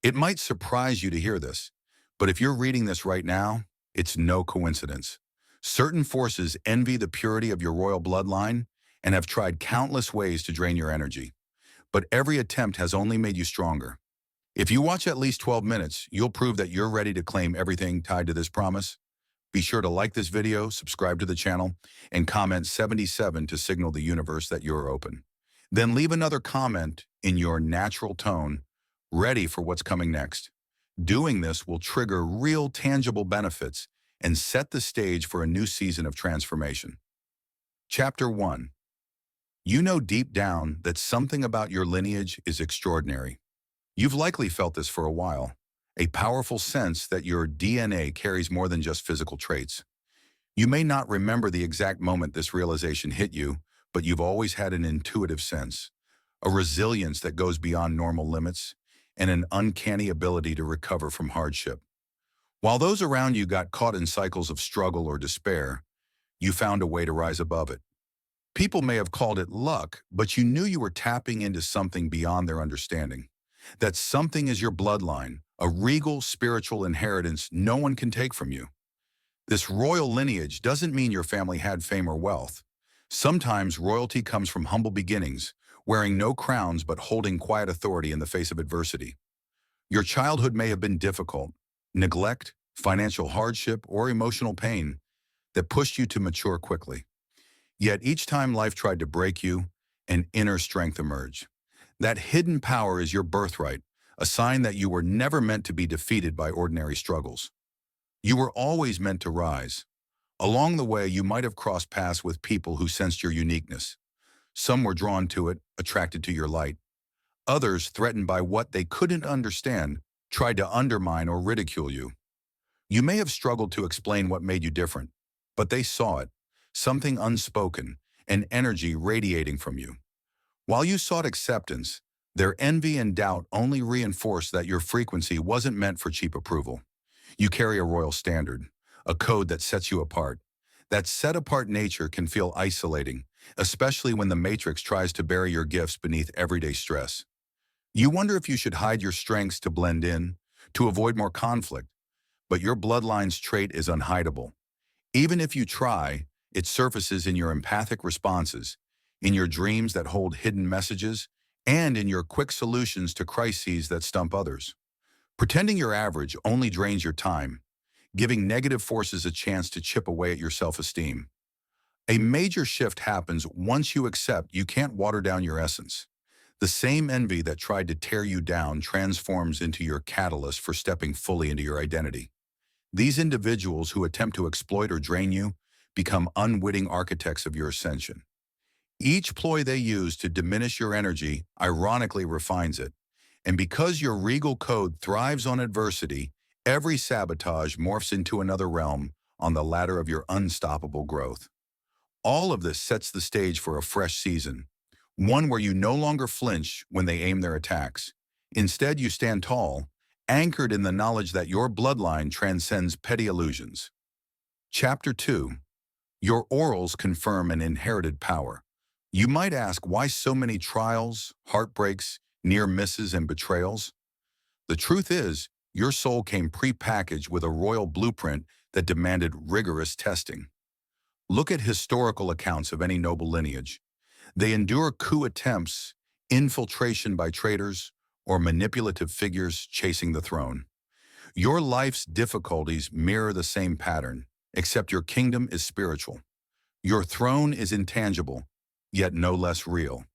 It might surprise you to hear this, but if you're reading this right now, it's no coincidence. Certain forces envy the purity of your royal bloodline and have tried countless ways to drain your energy, but every attempt has only made you stronger. If you watch at least 12 minutes, you'll prove that you're ready to claim everything tied to this promise. Be sure to like this video, subscribe to the channel, and comment 77 to signal the universe that you're open. Then leave another comment in your natural tone, ready for what's coming next. Doing this will trigger real tangible benefits and set the stage for a new season of transformation. Chapter 1. You know deep down that something about your lineage is extraordinary. You've likely felt this for a while, a powerful sense that your DNA carries more than just physical traits. You may not remember the exact moment this realization hit you, but you've always had an intuitive sense, a resilience that goes beyond normal limits, and an uncanny ability to recover from hardship. While those around you got caught in cycles of struggle or despair, you found a way to rise above it. People may have called it luck, but you knew you were tapping into something beyond their understanding. That something is your bloodline, a regal spiritual inheritance no one can take from you. This royal lineage doesn't mean your family had fame or wealth. Sometimes royalty comes from humble beginnings, wearing no crowns but holding quiet authority in the face of adversity. Your childhood may have been difficult, neglect, financial hardship, or emotional pain that pushed you to mature quickly. Yet each time life tried to break you, an inner strength emerged. That hidden power is your birthright, a sign that you were never meant to be defeated by ordinary struggles. You were always meant to rise. Along the way, you might have crossed paths with people who sensed your uniqueness. Some were drawn to it, attracted to your light. Others, threatened by what they couldn't understand, tried to undermine or ridicule you. You may have struggled to explain what made you different, but they saw it, something unspoken, an energy radiating from you. While you sought acceptance, their envy and doubt only reinforced that your frequency wasn't meant for cheap approval. You carry a royal standard, a code that sets you apart. That set-apart nature can feel isolating, especially when the matrix tries to bury your gifts beneath everyday stress. You wonder if you should hide your strengths to blend in, to avoid more conflict, but your bloodline's trait is unhideable. Even if you try, it surfaces in your empathic responses, in your dreams that hold hidden messages, and in your quick solutions to crises that stump others. Pretending you're average only drains your time, giving negative forces a chance to chip away at your self-esteem. A major shift happens once you accept you can't water down your essence. The same envy that tried to tear you down transforms into your catalyst for stepping fully into your identity. These individuals who attempt to exploit or drain you become unwitting architects of your ascension. Each ploy they use to diminish your energy ironically refines it. And because your regal code thrives on adversity, every sabotage morphs into another realm on the ladder of your unstoppable growth. All of this sets the stage for a fresh season, one where you no longer flinch when they aim their attacks. Instead, you stand tall, anchored in the knowledge that your bloodline transcends petty illusions. Chapter 2. Your orals confirm an inherited power. You might ask why so many trials, heartbreaks, near misses, and betrayals? The truth is, your soul came pre-packaged with a royal blueprint that demanded rigorous testing. Look at historical accounts of any noble lineage. They endure coup attempts, infiltration by traitors, or manipulative figures chasing the throne. Your life's difficulties mirror the same pattern, except your kingdom is spiritual. Your throne is intangible, yet no less real.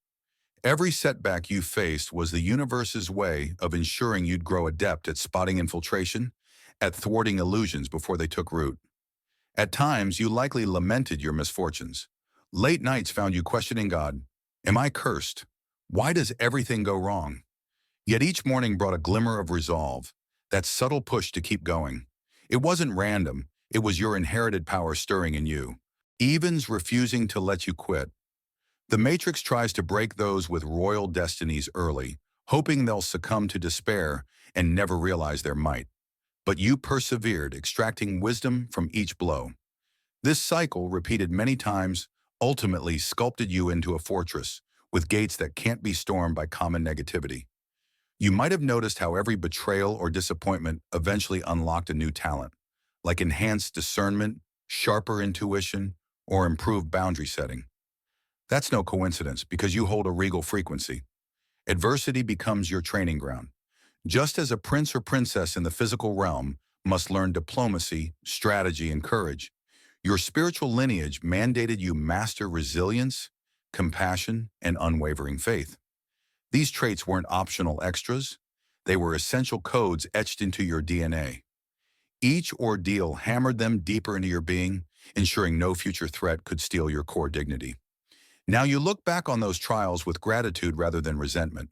Every setback you faced was the universe's way of ensuring you'd grow adept at spotting infiltration, at thwarting illusions before they took root. At times, you likely lamented your misfortunes. Late nights found you questioning God. Am I cursed? Why does everything go wrong? Yet each morning brought a glimmer of resolve, that subtle push to keep going. It wasn't random. It was your inherited power stirring in you, evens refusing to let you quit. The Matrix tries to break those with royal destinies early, hoping they'll succumb to despair and never realize their might. But you persevered, extracting wisdom from each blow. This cycle, repeated many times, ultimately sculpted you into a fortress with gates that can't be stormed by common negativity. You might have noticed how every betrayal or disappointment eventually unlocked a new talent, like enhanced discernment, sharper intuition, or improved boundary setting. That's no coincidence because you hold a regal frequency. Adversity becomes your training ground. Just as a prince or princess in the physical realm must learn diplomacy, strategy, and courage, your spiritual lineage mandated you master resilience, compassion, and unwavering faith. These traits weren't optional extras. They were essential codes etched into your DNA. Each ordeal hammered them deeper into your being, ensuring no future threat could steal your core dignity. Now you look back on those trials with gratitude rather than resentment.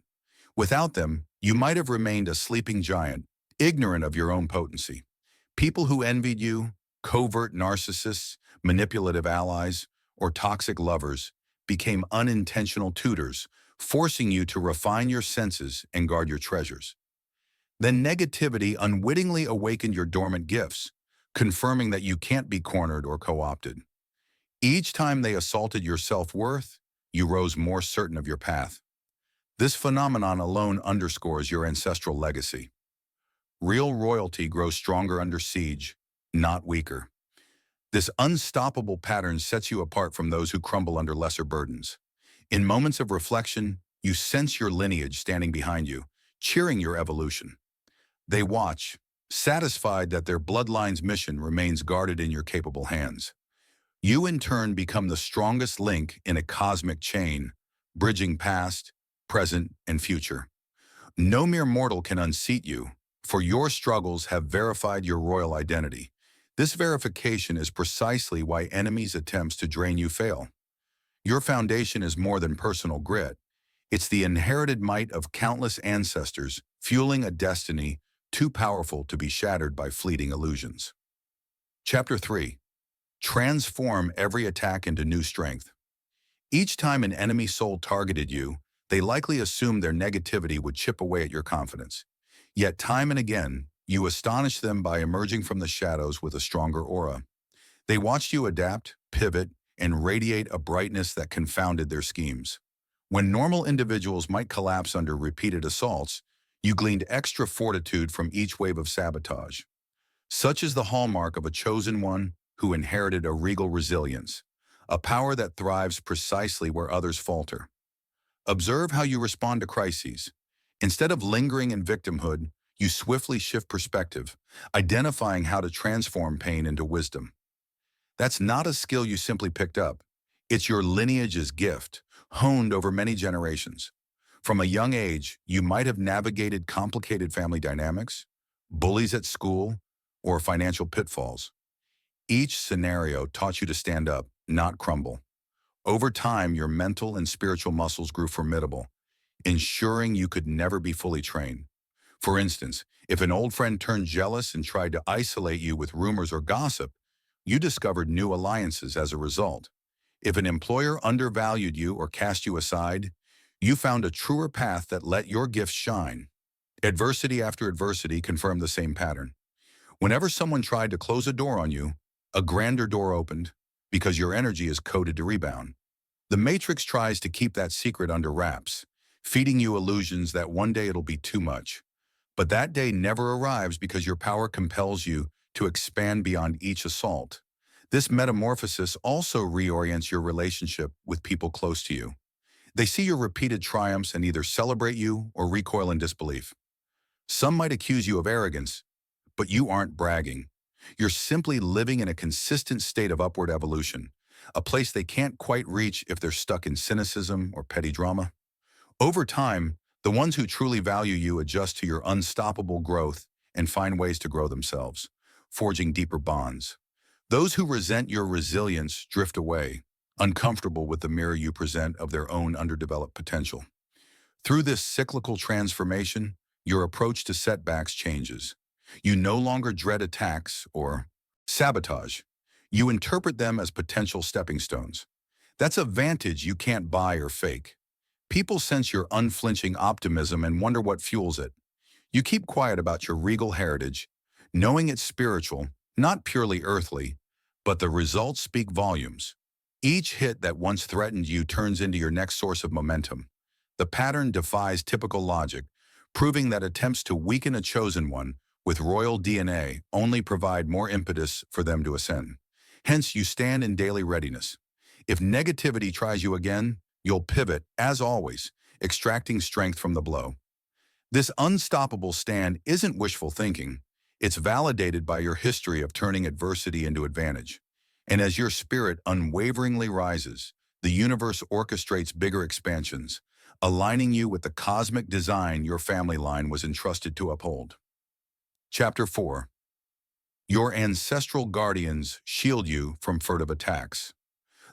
Without them, you might have remained a sleeping giant, ignorant of your own potency. People who envied you, covert narcissists, manipulative allies, or toxic lovers, became unintentional tutors, forcing you to refine your senses and guard your treasures. Then negativity unwittingly awakened your dormant gifts, confirming that you can't be cornered or co-opted. Each time they assaulted your self-worth, you rose more certain of your path. This phenomenon alone underscores your ancestral legacy. Real royalty grows stronger under siege, not weaker. This unstoppable pattern sets you apart from those who crumble under lesser burdens. In moments of reflection, you sense your lineage standing behind you, cheering your evolution. They watch, satisfied that their bloodline's mission remains guarded in your capable hands. You in turn become the strongest link in a cosmic chain, bridging past, present, and future. No mere mortal can unseat you, for your struggles have verified your royal identity. This verification is precisely why enemies' attempts to drain you fail. Your foundation is more than personal grit. It's the inherited might of countless ancestors, fueling a destiny too powerful to be shattered by fleeting illusions. Chapter 3. Transform every attack into new strength. Each time an enemy soul targeted you, they likely assumed their negativity would chip away at your confidence. Yet time and again, you astonished them by emerging from the shadows with a stronger aura. They watched you adapt, pivot, and radiate a brightness that confounded their schemes. When normal individuals might collapse under repeated assaults, you gleaned extra fortitude from each wave of sabotage. Such is the hallmark of a chosen one who inherited a regal resilience, a power that thrives precisely where others falter. Observe how you respond to crises. Instead of lingering in victimhood, you swiftly shift perspective, identifying how to transform pain into wisdom. That's not a skill you simply picked up. It's your lineage's gift, honed over many generations. From a young age, you might have navigated complicated family dynamics, bullies at school, or financial pitfalls. Each scenario taught you to stand up, not crumble. Over time, your mental and spiritual muscles grew formidable, ensuring you could never be fully trained. For instance, if an old friend turned jealous and tried to isolate you with rumors or gossip, you discovered new alliances as a result. If an employer undervalued you or cast you aside, you found a truer path that let your gifts shine. Adversity after adversity confirmed the same pattern. Whenever someone tried to close a door on you, a grander door opened because your energy is coded to rebound. The Matrix tries to keep that secret under wraps, feeding you illusions that one day it'll be too much. But that day never arrives because your power compels you to expand beyond each assault. This metamorphosis also reorients your relationship with people close to you. They see your repeated triumphs and either celebrate you or recoil in disbelief. Some might accuse you of arrogance, but you aren't bragging. You're simply living in a consistent state of upward evolution, a place they can't quite reach if they're stuck in cynicism or petty drama. Over time, the ones who truly value you adjust to your unstoppable growth and find ways to grow themselves, forging deeper bonds. Those who resent your resilience drift away, uncomfortable with the mirror you present of their own underdeveloped potential. Through this cyclical transformation, your approach to setbacks changes. You no longer dread attacks or sabotage. You interpret them as potential stepping stones. That's a vantage you can't buy or fake. People sense your unflinching optimism and wonder what fuels it. You keep quiet about your regal heritage, knowing it's spiritual, not purely earthly, but the results speak volumes. Each hit that once threatened you turns into your next source of momentum. The pattern defies typical logic, proving that attempts to weaken a chosen one with royal DNA only provide more impetus for them to ascend. Hence, you stand in daily readiness. If negativity tries you again, you'll pivot, as always, extracting strength from the blow. This unstoppable stand isn't wishful thinking. It's validated by your history of turning adversity into advantage. And as your spirit unwaveringly rises, the universe orchestrates bigger expansions, aligning you with the cosmic design your family line was entrusted to uphold. Chapter 4. Your ancestral guardians shield you from furtive attacks.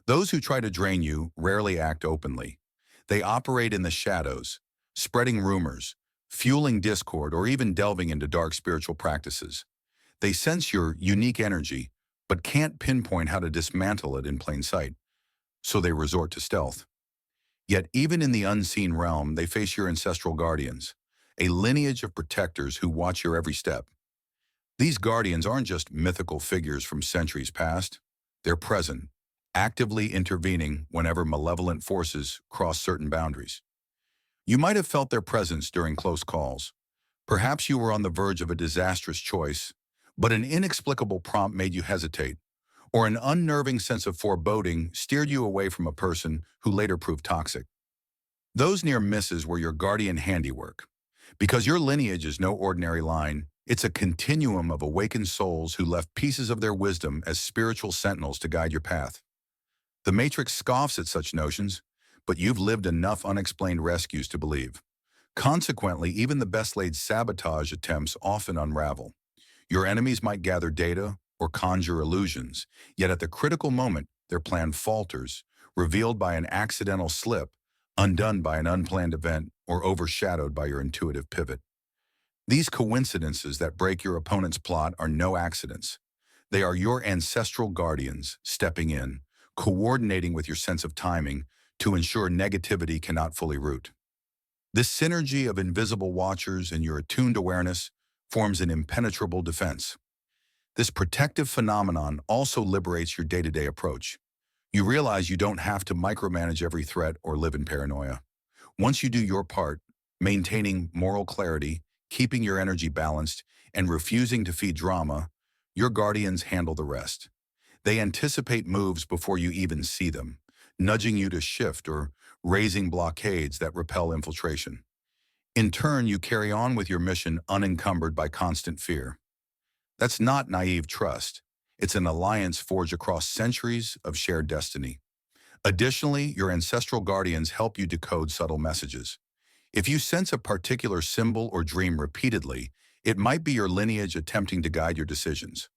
Those who try to drain you rarely act openly. They operate in the shadows, spreading rumors, fueling discord, or even delving into dark spiritual practices. They sense your unique energy, but can't pinpoint how to dismantle it in plain sight, so they resort to stealth. Yet even in the unseen realm, they face your ancestral guardians, a lineage of protectors who watch your every step. These guardians aren't just mythical figures from centuries past. They're present, actively intervening whenever malevolent forces cross certain boundaries. You might have felt their presence during close calls. Perhaps you were on the verge of a disastrous choice, but an inexplicable prompt made you hesitate, or an unnerving sense of foreboding steered you away from a person who later proved toxic. Those near misses were your guardian handiwork. Because your lineage is no ordinary line, it's a continuum of awakened souls who left pieces of their wisdom as spiritual sentinels to guide your path. The Matrix scoffs at such notions, but you've lived enough unexplained rescues to believe. Consequently, even the best-laid sabotage attempts often unravel. Your enemies might gather data or conjure illusions, yet at the critical moment, their plan falters, revealed by an accidental slip, undone by an unplanned event, or overshadowed by your intuitive pivot. These coincidences that break your opponent's plot are no accidents. They are your ancestral guardians stepping in, coordinating with your sense of timing to ensure negativity cannot fully root. This synergy of invisible watchers and your attuned awareness forms an impenetrable defense. This protective phenomenon also liberates your day-to-day approach. You realize you don't have to micromanage every threat or live in paranoia. Once you do your part, maintaining moral clarity, keeping your energy balanced, and refusing to feed drama, your guardians handle the rest. They anticipate moves before you even see them, nudging you to shift or raising blockades that repel infiltration. In turn, you carry on with your mission unencumbered by constant fear. That's not naive trust. It's an alliance forged across centuries of shared destiny. Additionally, your ancestral guardians help you decode subtle messages. If you sense a particular symbol or dream repeatedly, it might be your lineage attempting to guide your decisions.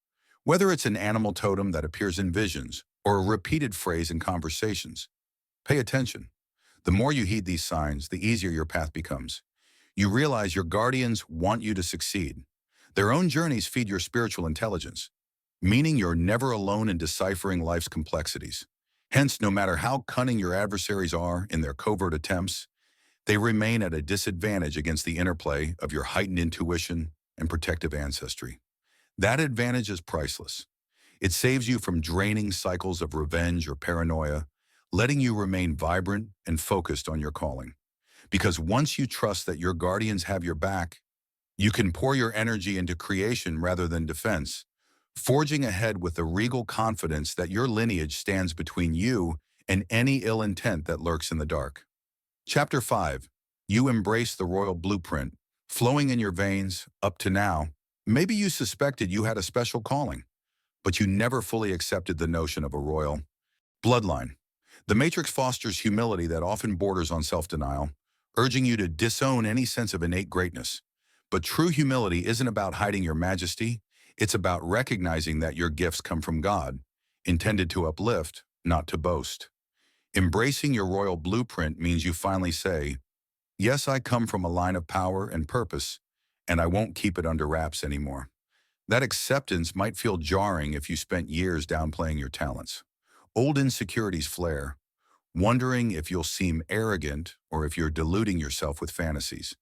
Whether it's an animal totem that appears in visions or a repeated phrase in conversations, pay attention. The more you heed these signs, the easier your path becomes. You realize your guardians want you to succeed. Their own journeys feed your spiritual intelligence, meaning you're never alone in deciphering life's complexities. Hence, no matter how cunning your adversaries are in their covert attempts, they remain at a disadvantage against the interplay of your heightened intuition and protective ancestry. That advantage is priceless. It saves you from draining cycles of revenge or paranoia, letting you remain vibrant and focused on your calling. Because once you trust that your guardians have your back, you can pour your energy into creation rather than defense, forging ahead with the regal confidence that your lineage stands between you and any ill intent that lurks in the dark. Chapter 5. You embrace the royal blueprint, flowing in your veins. Up to now, maybe you suspected you had a special calling, but you never fully accepted the notion of a royal bloodline. The Matrix fosters humility that often borders on self-denial, urging you to disown any sense of innate greatness. But true humility isn't about hiding your majesty. It's about recognizing that your gifts come from God, intended to uplift, not to boast. Embracing your royal blueprint means you finally say, yes, I come from a line of power and purpose, and I won't keep it under wraps anymore. That acceptance might feel jarring if you spent years downplaying your talents. Old insecurities flare, wondering if you'll seem arrogant or if you're deluding yourself with fantasies.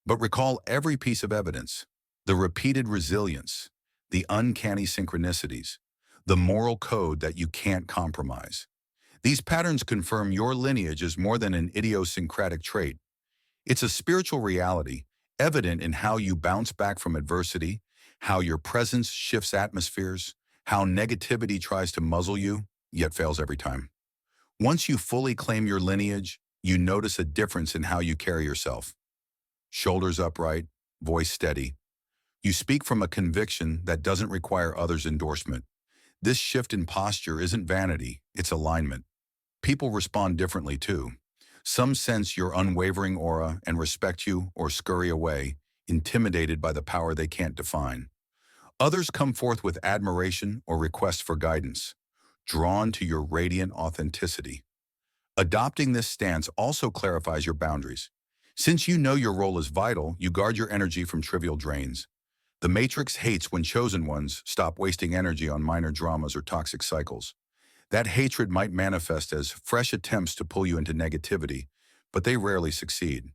But recall every piece of evidence, the repeated resilience, the uncanny synchronicities, the moral code that you can't compromise. These patterns confirm your lineage is more than an idiosyncratic trait. It's a spiritual reality, evident in how you bounce back from adversity, how your presence shifts atmospheres, how negativity tries to muzzle you, yet fails every time. Once you fully claim your lineage, you notice a difference in how you carry yourself. Shoulders upright, voice steady. You speak from a conviction that doesn't require others' endorsement. This shift in posture isn't vanity, it's alignment. People respond differently too. Some sense your unwavering aura and respect you or scurry away, intimidated by the power they can't define. Others come forth with admiration or request for guidance, drawn to your radiant authenticity. Adopting this stance also clarifies your boundaries. Since you know your role is vital, you guard your energy from trivial drains. The Matrix hates when chosen ones stop wasting energy on minor dramas or toxic cycles. That hatred might manifest as fresh attempts to pull you into negativity, but they rarely succeed.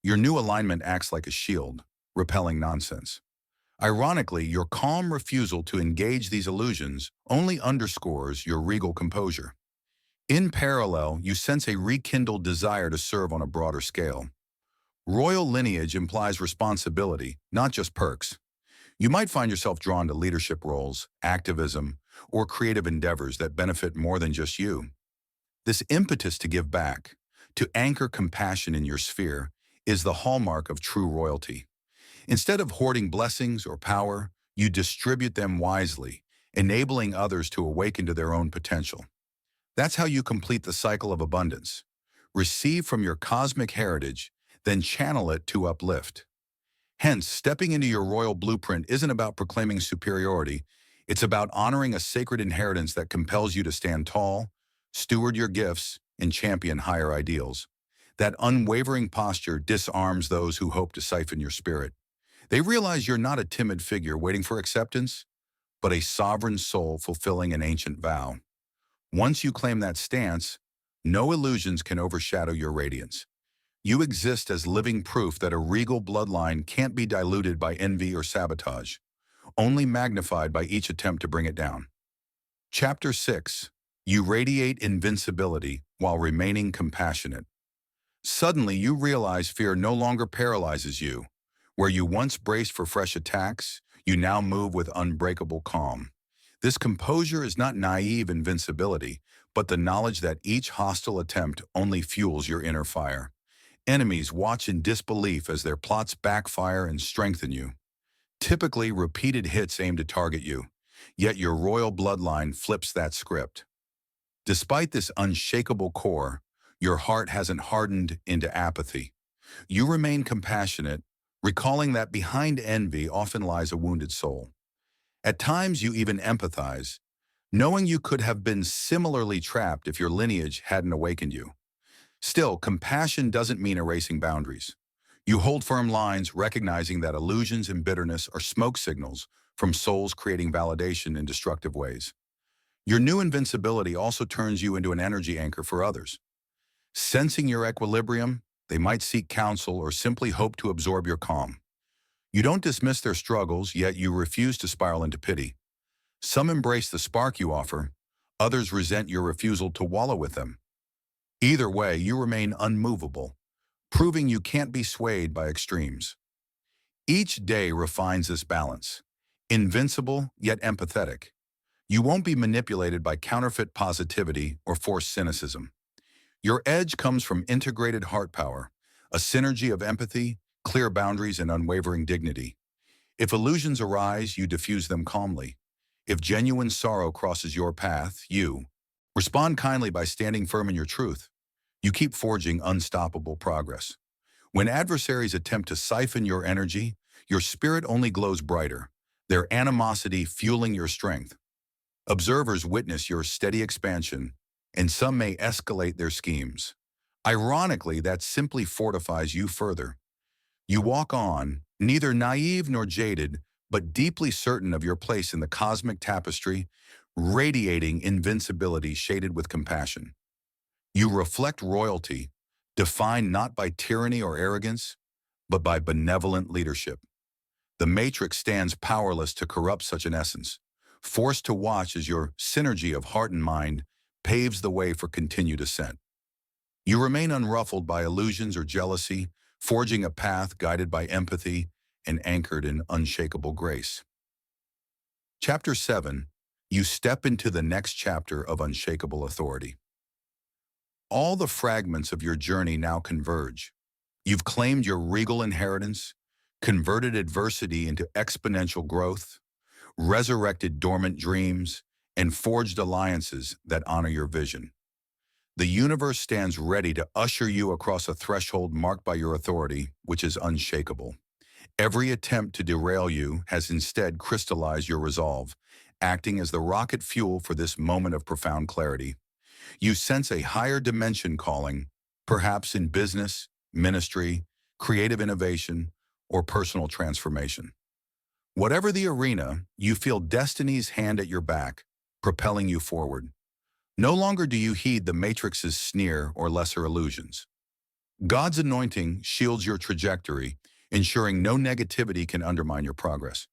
Your new alignment acts like a shield, repelling nonsense. Ironically, your calm refusal to engage these illusions only underscores your regal composure. In parallel, you sense a rekindled desire to serve on a broader scale. Royal lineage implies responsibility, not just perks. You might find yourself drawn to leadership roles, activism, or creative endeavors that benefit more than just you. This impetus to give back, to anchor compassion in your sphere, is the hallmark of true royalty. Instead of hoarding blessings or power, you distribute them wisely, enabling others to awaken to their own potential. That's how you complete the cycle of abundance. Receive from your cosmic heritage, then channel it to uplift. Hence, stepping into your royal blueprint isn't about proclaiming superiority. It's about honoring a sacred inheritance that compels you to stand tall, steward your gifts, and champion higher ideals. That unwavering posture disarms those who hope to siphon your spirit. They realize you're not a timid figure waiting for acceptance, but a sovereign soul fulfilling an ancient vow. Once you claim that stance, no illusions can overshadow your radiance. You exist as living proof that a regal bloodline can't be diluted by envy or sabotage, only magnified by each attempt to bring it down. Chapter 6. You radiate invincibility while remaining compassionate. Suddenly, you realize fear no longer paralyzes you. Where you once braced for fresh attacks, you now move with unbreakable calm. This composure is not naive invincibility, but the knowledge that each hostile attempt only fuels your inner fire. Enemies watch in disbelief as their plots backfire and strengthen you. Typically, repeated hits aim to target you, yet your royal bloodline flips that script. Despite this unshakable core, your heart hasn't hardened into apathy. You remain compassionate, recalling that behind envy often lies a wounded soul. At times, you even empathize, knowing you could have been similarly trapped if your lineage hadn't awakened you. Still, compassion doesn't mean erasing boundaries. You hold firm lines, recognizing that illusions and bitterness are smoke signals from souls creating validation in destructive ways. Your new invincibility also turns you into an energy anchor for others. Sensing your equilibrium, they might seek counsel or simply hope to absorb your calm. You don't dismiss their struggles, yet you refuse to spiral into pity. Some embrace the spark you offer, others resent your refusal to wallow with them. Either way, you remain unmovable, proving you can't be swayed by extremes. Each day refines this balance, invincible yet empathetic. You won't be manipulated by counterfeit positivity or forced cynicism. Your edge comes from integrated heart power, a synergy of empathy, clear boundaries, and unwavering dignity. If illusions arise, you diffuse them calmly. If genuine sorrow crosses your path, you respond kindly by standing firm in your truth. You keep forging unstoppable progress. When adversaries attempt to siphon your energy, your spirit only glows brighter, their animosity fueling your strength. Observers witness your steady expansion, and some may escalate their schemes. Ironically, that simply fortifies you further. You walk on, neither naive nor jaded, but deeply certain of your place in the cosmic tapestry, radiating invincibility shaded with compassion. You reflect royalty, defined not by tyranny or arrogance, but by benevolent leadership. The Matrix stands powerless to corrupt such an essence, forced to watch as your synergy of heart and mind paves the way for continued ascent. You remain unruffled by illusions or jealousy, forging a path guided by empathy and anchored in unshakable grace. Chapter 7. You step into the next chapter of unshakable authority. All the fragments of your journey now converge. You've claimed your regal inheritance, converted adversity into exponential growth, resurrected dormant dreams, and forged alliances that honor your vision. The universe stands ready to usher you across a threshold marked by your authority, which is unshakable. Every attempt to derail you has instead crystallized your resolve, acting as the rocket fuel for this moment of profound clarity. You sense a higher dimension calling, perhaps in business, ministry, creative innovation, or personal transformation. Whatever the arena, you feel destiny's hand at your back, propelling you forward. No longer do you heed the Matrix's sneer or lesser illusions. God's anointing shields your trajectory, ensuring no negativity can undermine your progress.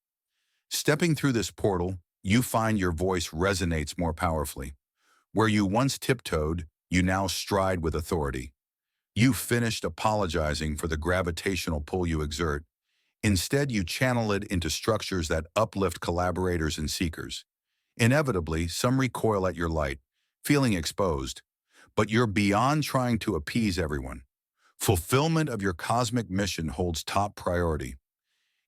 Stepping through this portal, you find your voice resonates more powerfully. Where you once tiptoed, you now stride with authority. You finished apologizing for the gravitational pull you exert. Instead, you channel it into structures that uplift collaborators and seekers. Inevitably, some recoil at your light, feeling exposed, but you're beyond trying to appease everyone. Fulfillment of your cosmic mission holds top priority.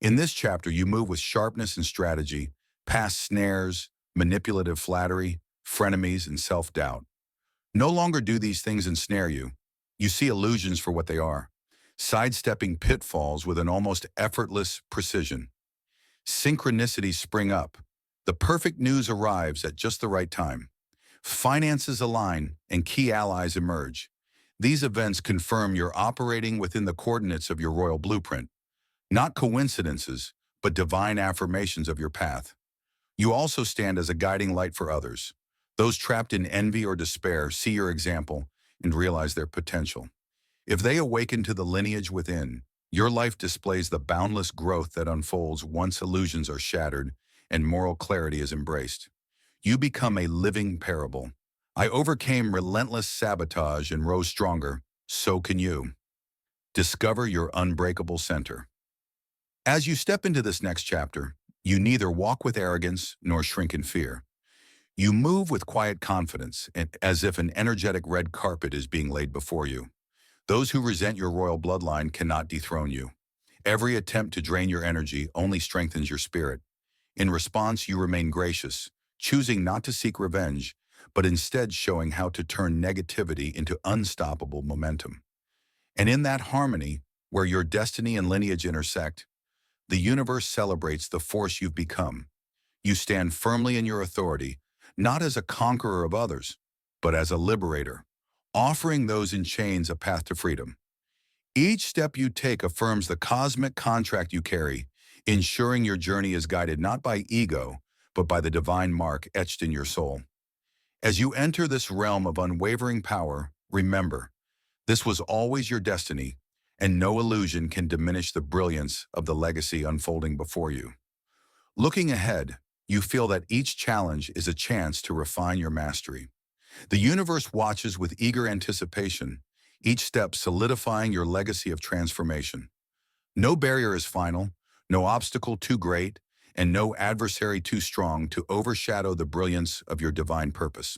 In this chapter, you move with sharpness and strategy, past snares, manipulative flattery, frenemies, and self-doubt. No longer do these things ensnare you. You see illusions for what they are, sidestepping pitfalls with an almost effortless precision. Synchronicities spring up. The perfect news arrives at just the right time. Finances align and key allies emerge. These events confirm you're operating within the coordinates of your royal blueprint, not coincidences, but divine affirmations of your path. You also stand as a guiding light for others. Those trapped in envy or despair see your example and realize their potential. If they awaken to the lineage within, your life displays the boundless growth that unfolds once illusions are shattered and moral clarity is embraced. You become a living parable. I overcame relentless sabotage and rose stronger. So can you. Discover your unbreakable center. As you step into this next chapter, you neither walk with arrogance nor shrink in fear. You move with quiet confidence, and as if an energetic red carpet is being laid before you. Those who resent your royal bloodline cannot dethrone you. Every attempt to drain your energy only strengthens your spirit. In response, you remain gracious, choosing not to seek revenge, but instead showing how to turn negativity into unstoppable momentum. And in that harmony, where your destiny and lineage intersect, the universe celebrates the force you've become. You stand firmly in your authority, not as a conqueror of others, but as a liberator, offering those in chains a path to freedom. Each step you take affirms the cosmic contract you carry, ensuring your journey is guided not by ego, but by the divine mark etched in your soul. As you enter this realm of unwavering power, remember, this was always your destiny, and no illusion can diminish the brilliance of the legacy unfolding before you. Looking ahead, you feel that each challenge is a chance to refine your mastery. The universe watches with eager anticipation, each step solidifying your legacy of transformation. No barrier is final, no obstacle too great, and no adversary too strong to overshadow the brilliance of your divine purpose.